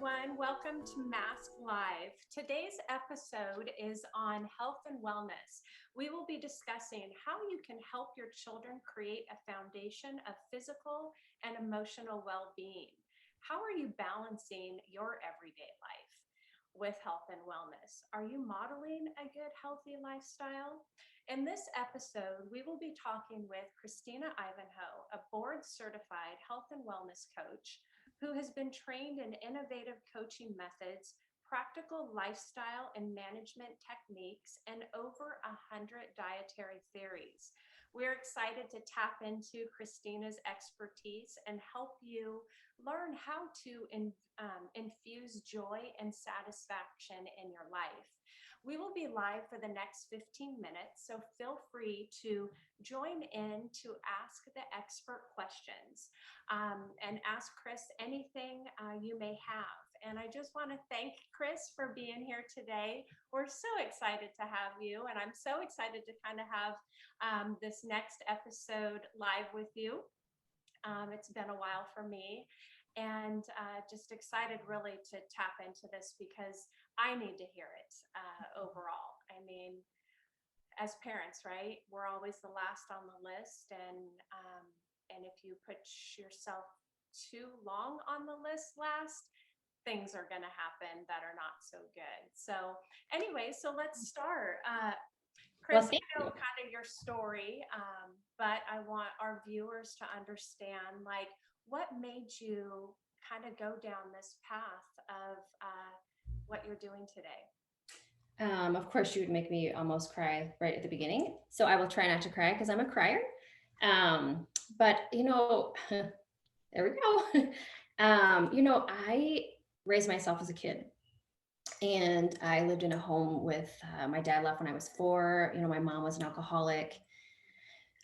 everyone. Welcome to Mask Live. Today's episode is on health and wellness. We will be discussing how you can help your children create a foundation of physical and emotional well-being. How are you balancing your everyday life with health and wellness? Are you modeling a good, healthy lifestyle? In this episode, we will be talking with Christina Ivanhoe, a board-certified health and wellness coach who has been trained in innovative coaching methods, practical lifestyle and management techniques, and over 100 dietary theories. We're excited to tap into Christina's expertise and help you learn how to infuse joy and satisfaction in your life. We will be live for the next 15 minutes, so feel free to join in to ask the expert questions and ask Chris anything you may have. And I just want to thank Chris for being here today. We're so excited to have you, and I'm so excited to kind of have this next episode live with you. It's been a while for me, and just excited really to tap into this because I need to hear it overall. I mean, as parents, right? We're always the last on the list, and if you put yourself too long on the list last, things are going to happen that are not so good. So anyway, so let's start. Chris, I know kind of your story, but I want our viewers to understand, like, what made you kind of go down this path of what you're doing today? Of course, you would make me almost cry right at the beginning. So I will try not to cry because I'm a crier. But, there we go. I raised myself as a kid, and I lived in a home with my dad left when I was 4. My mom was an alcoholic.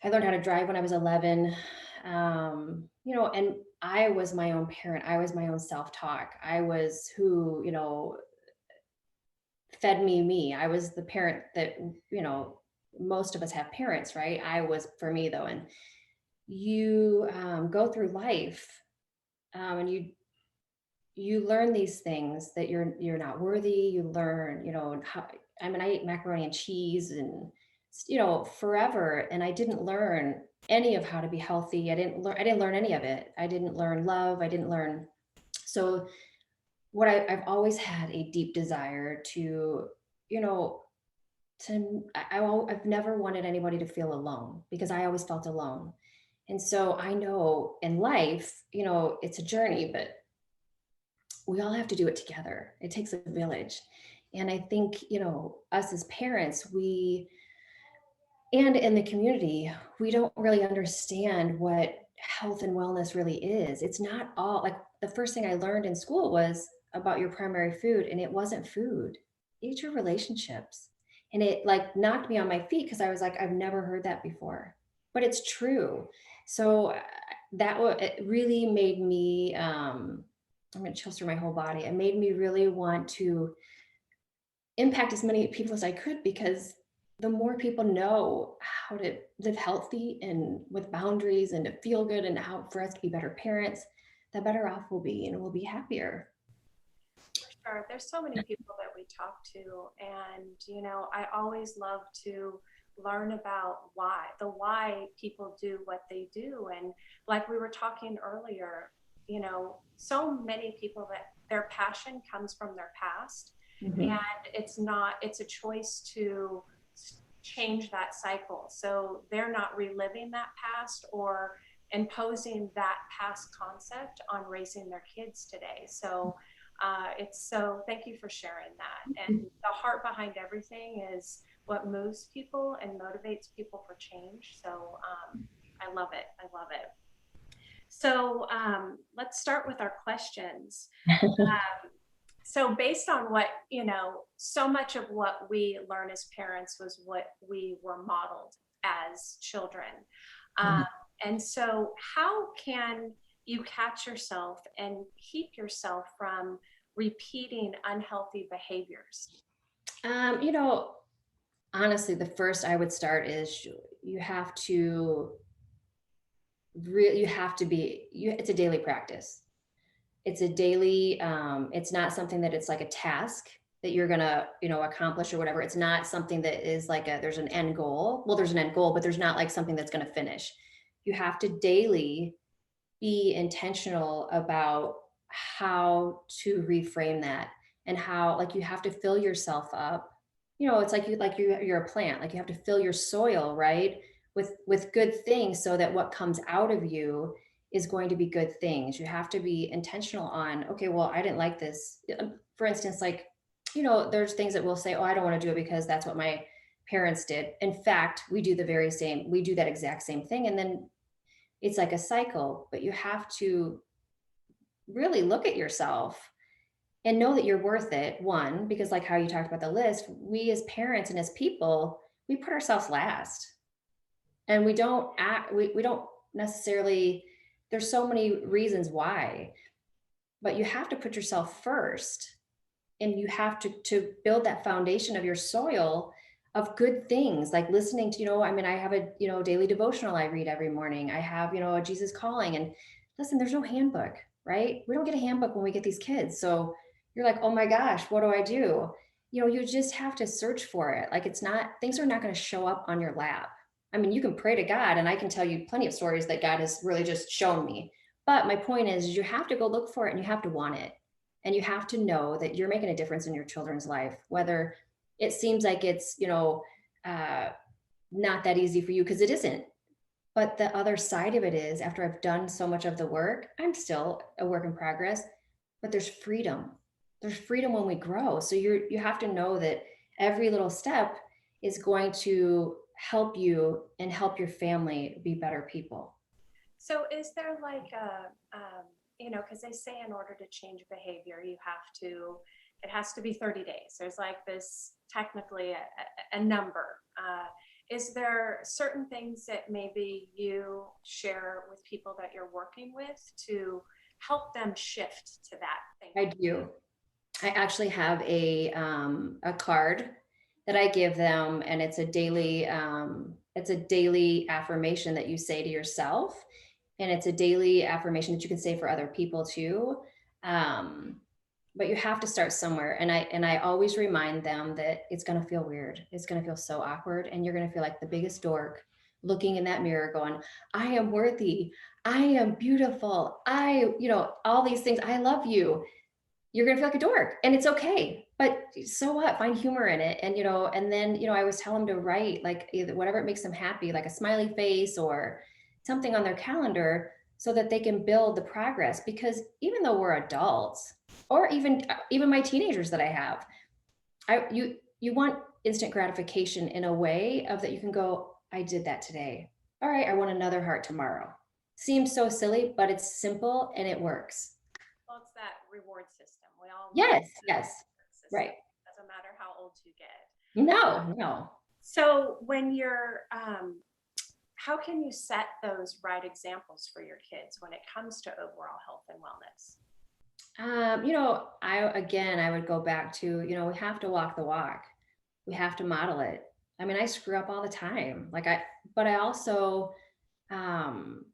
I learned how to drive when I was 11. And I was my own parent. I was my own self-talk. I was who, fed me. I was the parent that, most of us have parents, right? I was for me though. And you go through life and you learn these things that you're not worthy. You learn, I ate macaroni and cheese and, forever. And I didn't learn any of how to be healthy. I didn't learn any of it. I didn't learn love. I didn't learn. So what I've always had a deep desire to, I've never wanted anybody to feel alone because I always felt alone. And so I know in life, it's a journey, but we all have to do it together. It takes a village. And I think, us as parents, and in the community, we don't really understand what health and wellness really is. It's not all like the first thing I learned in school was about your primary food, and it wasn't food. It's your relationships. And it like knocked me on my feet because I was like, I've never heard that before, but it's true. So it really made me, I'm going to chill through my whole body. It made me really want to impact as many people as I could, because the more people know how to live healthy and with boundaries and to feel good and how for us to be better parents, the better off we'll be and we'll be happier. Sure. There's so many people that we talk to, and I always love to learn about why people do what they do. And like we were talking earlier, so many people that their passion comes from their past, Mm-hmm. and it's a choice to change that cycle. So they're not reliving that past or imposing that past concept on raising their kids today. So thank you for sharing that. And the heart behind everything is what moves people and motivates people for change. So I love it. I love it. So let's start with our questions. So based on what, so much of what we learn as parents was what we were modeled as children. And so how can you catch yourself and keep yourself from repeating unhealthy behaviors? Honestly, the first I would start is you have to it's a daily practice. It's a daily, it's not something that it's like a task that you're gonna, accomplish or whatever. It's not something that is like there's an end goal. Well, there's an end goal, but there's not like something that's gonna finish. You have to daily be intentional about how to reframe that, and how, like, you have to fill yourself up. It's like you're a plant, like you have to fill your soil, right, with good things, so that what comes out of you is going to be good things. You have to be intentional on, okay, well, I didn't like this. For instance, like, there's things that we'll say, oh, I don't want to do it because that's what my parents did. In fact, we do that exact same thing, and then it's like a cycle. But you have to really look at yourself and know that you're worth it. One, because like how you talked about the list, we as parents and as people, we put ourselves last, and we don't necessarily, there's so many reasons why, but you have to put yourself first, and you have to build that foundation of your soil of good things, like listening to, I mean, I have a, daily devotional I read every morning. I have, a Jesus calling. And listen, there's no handbook, right? We don't get a handbook when we get these kids. So you're like, oh my gosh, what do I do? You just have to search for it. Like, it's not, things are not going to show up on your lap. I mean, you can pray to God, and I can tell you plenty of stories that God has really just shown me. But my point is you have to go look for it, and you have to want it. And you have to know that you're making a difference in your children's life, whether it seems like it's, uh, not that easy for you, because it isn't. But the other side of it is, after I've done so much of the work, I'm still a work in progress, but there's freedom. There's freedom when we grow. So you have to know that every little step is going to help you and help your family be better people. So is there like because they say in order to change behavior, it has to be 30 days. There's like this technically a number. Is there certain things that maybe you share with people that you're working with to help them shift to that thing? I do. I actually have a card that I give them, and it's a daily affirmation that you say to yourself, and it's a daily affirmation that you can say for other people too. Um, but you have to start somewhere, and I always remind them that it's going to feel weird. It's going to feel so awkward, and you're going to feel like the biggest dork looking in that mirror going, I am worthy. I am beautiful. All these things. I love you. You're going to feel like a dork, and it's okay. But so what? Find humor in it. And then, I always tell them to write, like, either whatever it makes them happy, like a smiley face or something on their calendar, so that they can build the progress. Because even though we're adults, or even my teenagers that I have, you want instant gratification in a way of that you can go, I did that today. All right, I want another heart tomorrow. Seems so silly, but it's simple and it works. Well, it's that reward system. We all want Yes, that yes. reward system. Right. Doesn't matter how old you get. No, no. So when how can you set those right examples for your kids when it comes to overall health and wellness? I would go back to, we have to walk the walk. We have to model it. I mean, I screw up all the time. But I also, um,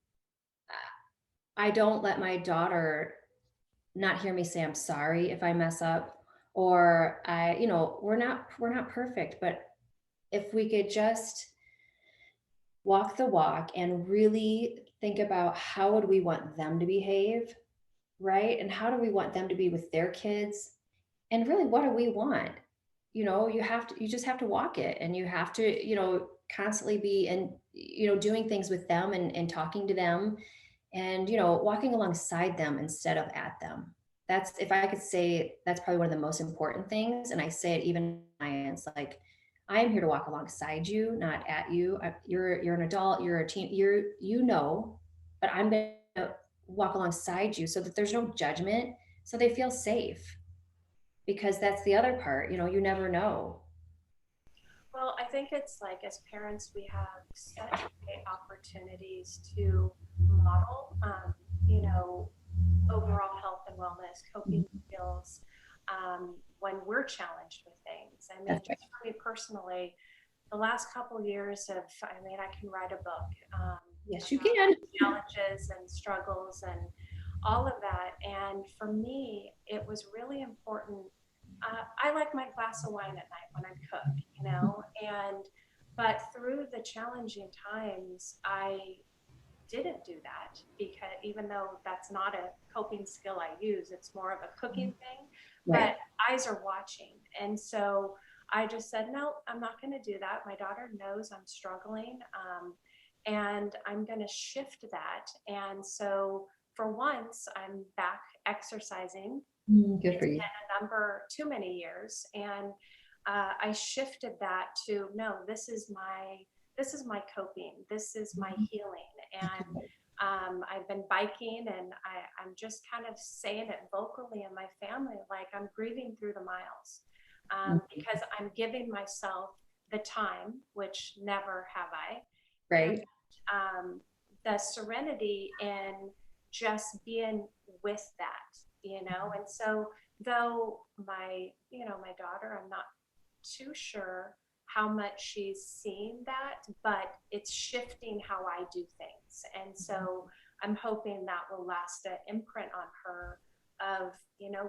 I don't let my daughter not hear me say I'm sorry if I mess up, or we're not perfect, but if we could just walk the walk and really think about how would we want them to behave, right? And how do we want them to be with their kids? And really, what do we want? You just have to walk it, and you have to, constantly be, and, doing things with them, and talking to them, and, walking alongside them instead of at them. That's, if I could say, that's probably one of the most important things. And I say it even in science, like, I am here to walk alongside you, not at you. You're an adult, you're a teen, but I'm going to walk alongside you so that there's no judgment, so they feel safe. Because that's the other part, you never know. Well, I think it's like as parents, we have such great opportunities to model, overall health and wellness, coping skills when we're challenged with things. I mean, That's right. just for me personally, the last couple of years I can write a book Yes, you about can. challenges and struggles and all of that. And for me, it was really important. I like my glass of wine at night when I cook, and but through the challenging times, I didn't do that, because even though that's not a coping skill I use, it's more of a cooking thing, but Right. eyes are watching. And so I just said, no, I'm not going to do that. My daughter knows I'm struggling, and I'm going to shift that. And so for once, I'm back exercising. Good for It's you. been too many years, and I shifted that to, no, this is my coping, this is my healing. And I've been biking, and I'm just kind of saying it vocally in my family, like I'm grieving through the miles, because I'm giving myself the time, which never have I, and Right. the serenity in just being with that, and so though my daughter, I'm not too sure how much she's seeing that, but it's shifting how I do things. And so I'm hoping that will last an imprint on her of,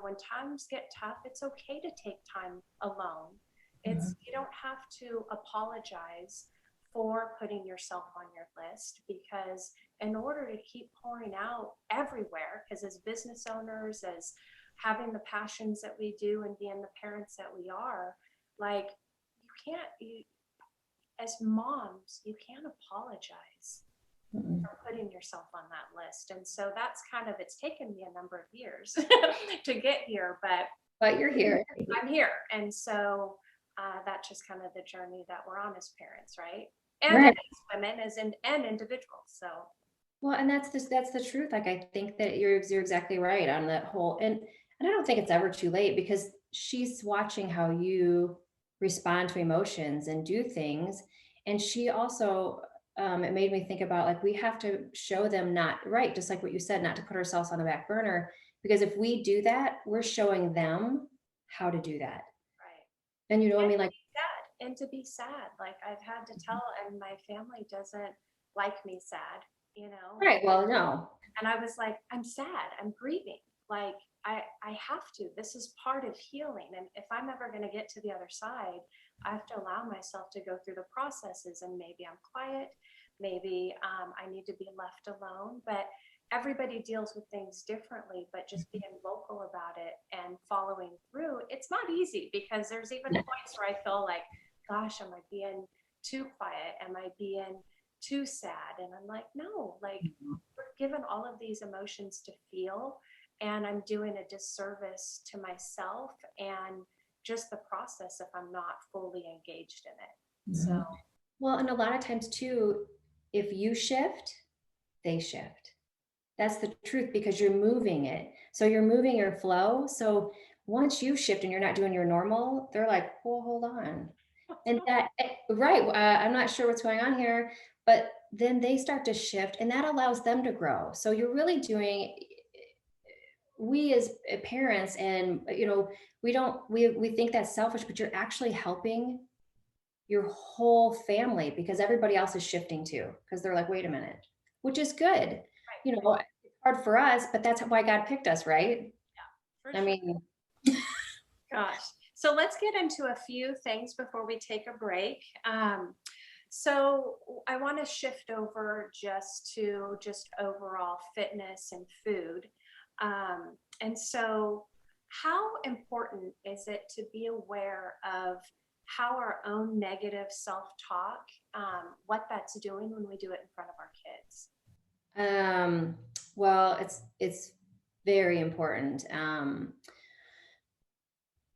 when times get tough, it's okay to take time alone. Mhm. You don't have to apologize for putting yourself on your list, because in order to keep pouring out everywhere, because as business owners, as having the passions that we do and being the parents that we are, like, you as moms, you can't apologize Mhm. for putting yourself on that list. And so that's kind of, it's taken me a number of years to get here, but But you're here. I'm here. And so that's just kind of the journey that we're on as parents, right? And as Right. women, and individuals. So Well, and that's the truth. Like I think that you're exactly right on that whole, and I don't think it's ever too late because she's watching how you respond to emotions and do things. And she also it made me think about, like, we have to show them, not right, just like what you said, not to put ourselves on the back burner, because if we do that, we're showing them how to do that. right. And you know what I And mean? to Like, be sad, and to be sad. Like, I've had to tell, and my family doesn't like me sad, right, well, no. and I was like, I'm sad, I'm grieving. Like, I have to. This is part of healing. And if I'm ever going to get to the other side, I have to allow myself to go through the processes. And maybe I'm quiet, maybe I need to be left alone. But everybody deals with things differently. But just being vocal about it and following through, it's not easy, because there's even No. points where I feel like, gosh, am I being too quiet? Am I being too sad? And I'm like, no, like, we're given all of these emotions to feel, and I'm doing a disservice to myself and just the process if I'm not fully engaged in it. So Mhm. Well, and a lot of times too, if you shift, they shift. That's the truth, because you're moving it. So you're moving your flow. So once you shift and you're not doing your normal, they're like, "Well, hold on." And that, right, I'm not sure what's going on here, but then they start to shift and that allows them to grow. So you're really doing, we as parents, and we don't, we think that's selfish, but you're actually helping your whole family, because everybody else is shifting too, because they're like, wait a minute, which is good. right, It's hard for us, but that's why God picked us, right? for I sure. mean, Gosh. So let's get into a few things before we take a break. So I want to shift over just to just overall fitness and food. And so, how important is it to be aware of how our own negative self-talk, what that's doing when we do it in front of our kids? um, well, it's very important.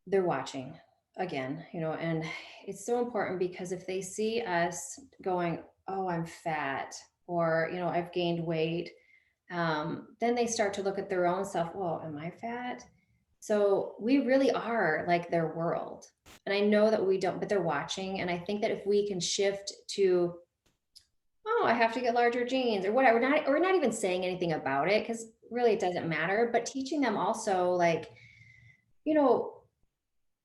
They're watching again, and it's so important, because if they see us going, oh, I'm fat, or I've gained weight, then they start to look at their own self. Well, am I fat? So we really are like their world. And I know that we don't, but they're watching. And I think that if we can shift to, oh, I have to get larger jeans or whatever, not, or not even saying anything about it, because really it doesn't matter, but teaching them also, like, you know,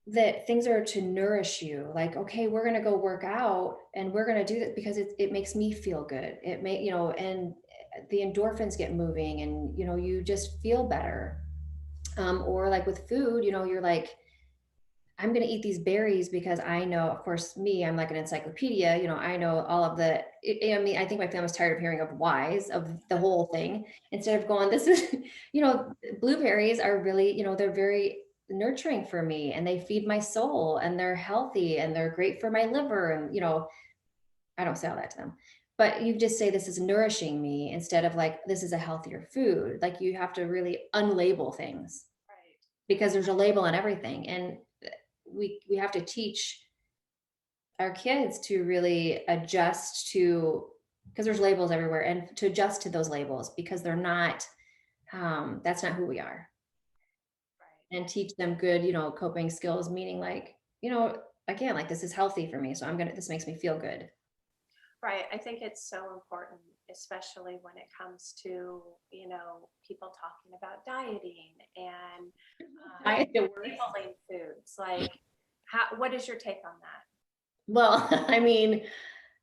that things are to nourish you. Like, okay, we're going to go work out and we're going to do that because it makes me feel good. It may, and the endorphins get moving and, you just feel better. Or like with food, you're like, I'm going to eat these berries because I know, of course, me, I'm like an encyclopedia, I know all of I mean, I think my family's tired of hearing of whys of the whole thing instead of going, this is, blueberries are really, they're very nurturing for me and they feed my soul and they're healthy and they're great for my liver. And, I don't say all that to them, but you just say, this is nourishing me instead of like, this is a healthier food. Like you have to really unlabel things Right. because there's a label on everything. And we have to teach our kids to really adjust to, because there's labels everywhere, and to adjust to those labels because they're not, that's not who we are. Right. And teach them good, coping skills, meaning like, again, like this is healthy for me. So this makes me feel good. Right. I think it's so important, especially when it comes to, people talking about dieting and labeling foods. Like, what is your take on that? Well, I mean,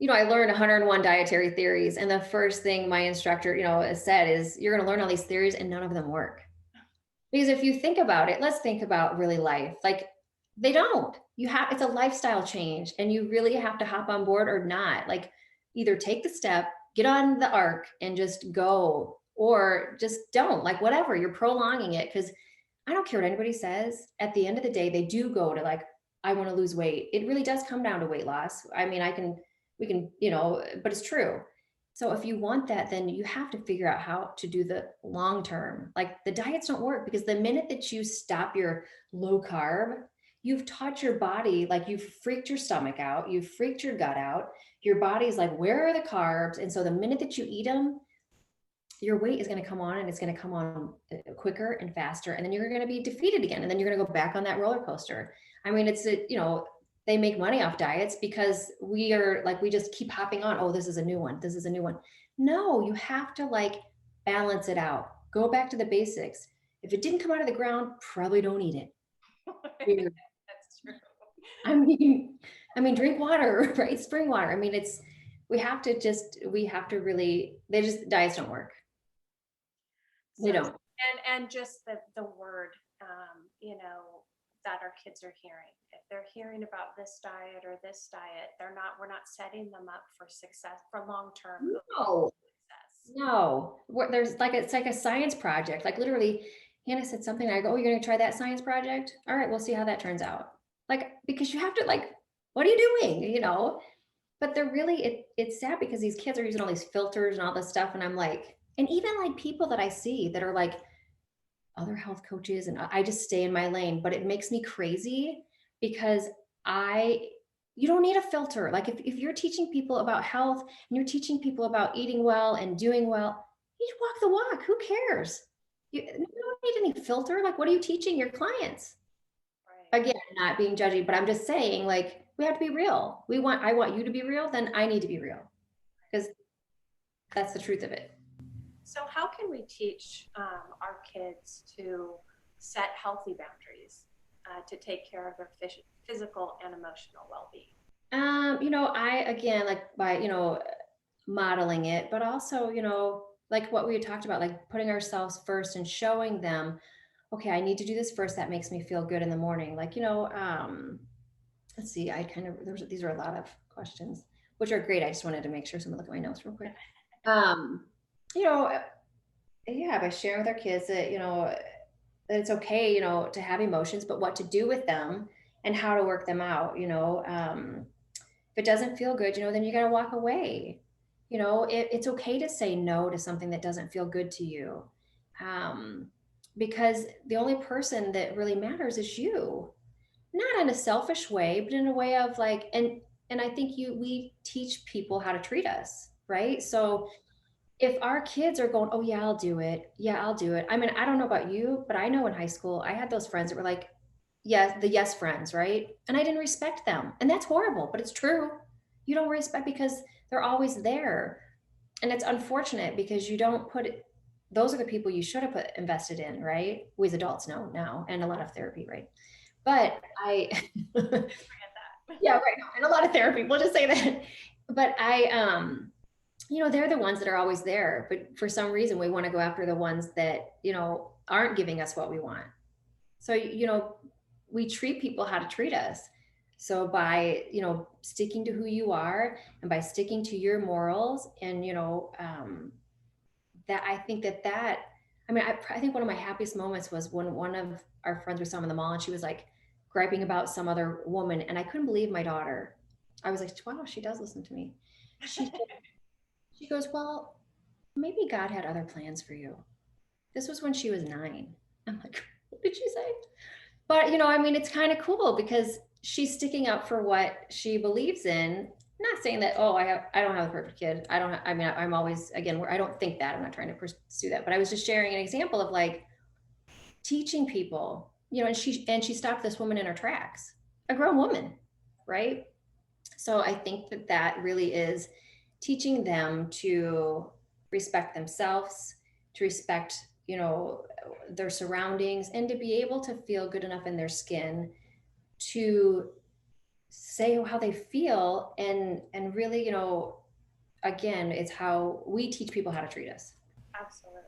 I learned 101 dietary theories. And the first thing my instructor, said is you're going to learn all these theories and none of them work. Because if you think about it, let's think about really life. Like they don't. It's a lifestyle change and you really have to hop on board or not. Like either take the step, get on the arc and just go, or just don't. Like whatever, you're prolonging it because I don't care what anybody says. At the end of the day, they do go to like, I want to lose weight. It really does come down to weight loss. I mean, we can, but it's true. So if you want that, then you have to figure out how to do the long term. Like the diets don't work because the minute that you stop your low carb, you've taught your body, like you've freaked your stomach out, you've freaked your gut out. Your body's like, where are the carbs? And so the minute that you eat them, your weight is going to come on and it's going to come on quicker and faster. And then you're going to be defeated again. And then you're going to go back on that roller coaster. I mean, they make money off diets because we just keep hopping on. Oh, this is a new one. This is a new one. No, you have to like balance it out. Go back to the basics. If it didn't come out of the ground, probably don't eat it. That's true. I mean, drink water, right? Spring water. I mean, we have to really, diets don't work. They don't. And just the word, that our kids are hearing. If they're hearing about this diet or this diet, we're not setting them up for success, for long-term No. success. No, it's like a science project. Like literally, Hannah said something. I go, "Oh, you're going to try that science project? All right, we'll see how that turns out." Like because you have to like, what are you doing? But they're really it's sad because these kids are using all these filters and all this stuff, and I'm like, and even like people that I see that are like other health coaches, and I just stay in my lane. But it makes me crazy because you don't need a filter. Like if you're teaching people about health and you're teaching people about eating well and doing well, you walk the walk. Who cares? You don't need any filter. Like, what are you teaching your clients? Right. Again, not being judgy, but I'm just saying, like, we have to be real. I want you to be real, then I need to be real. Because that's the truth of it. So how can we teach our kids to set healthy boundaries to take care of their physical and emotional well-being? I again like by modeling it, but also like what we had talked about, like putting ourselves first and showing them, okay, I need to do this first. That makes me feel good in the morning. Like let's see, these are a lot of questions, which are great. I just wanted to make sure someone look at my notes real quick. You know, yeah, by sharing with our kids that that it's okay, to have emotions, but what to do with them and how to work them out. If it doesn't feel good, then you got to walk away. It's okay to say no to something that doesn't feel good to you, because the only person that really matters is you. Not in a selfish way, but in a way of like, and I think we teach people how to treat us, right? So if our kids are going, oh yeah, I'll do it. Yeah, I'll do it. I mean, I don't know about you, but I know in high school, I had those friends that were like, yeah, the yes friends, right? And I didn't respect them. And that's horrible, but it's true. You don't respect because they're always there. And it's unfortunate because you don't put it, those are the people you should have invested in, right? We as adults know now, and a lot of therapy, right? But Forget that. yeah, right. And a lot of therapy. We'll just say that. But they're the ones that are always there, but for some reason we want to go after the ones that, aren't giving us what we want. So, we treat people how to treat us. So by, sticking to who you are and by sticking to your morals and, that I think I mean, I think one of my happiest moments was when one of our friends we saw in the mall and she was like griping about some other woman. And I couldn't believe my daughter. I was like, wow, she does listen to me. She, she goes, well, maybe God had other plans for you. This was when she was 9. I'm like, what did she say? But, I mean, it's kind of cool because she's sticking up for what she believes in. Not saying that, oh, I don't have a perfect kid. I mean, I'm always, again, I don't think that. I'm not trying to pursue that. But I was just sharing an example of like teaching people, and she stopped this woman in her tracks, a grown woman, right? So I think that really is teaching them to respect themselves, to respect, their surroundings, and to be able to feel good enough in their skin to say how they feel, and really, again, it's how we teach people how to treat us. Absolutely.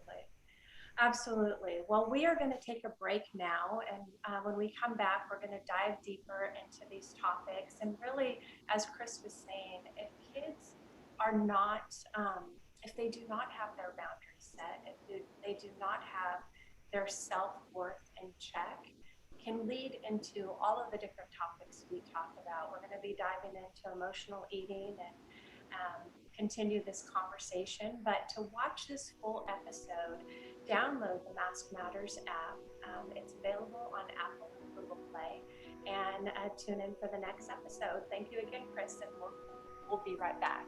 Absolutely. Well, we are going to take a break now. And when we come back, we're going to dive deeper into these topics. And really, as Chris was saying, if kids are not, if they do not have their boundaries set, if they do not have their self worth in check, can lead into all of the different topics we talk about. We're going to be diving into emotional eating and continue this conversation. But to watch this full episode, download the Mask Matters app. It's available on Apple and Google Play. And tune in for the next episode. Thank you again, Chris, and we'll be right back.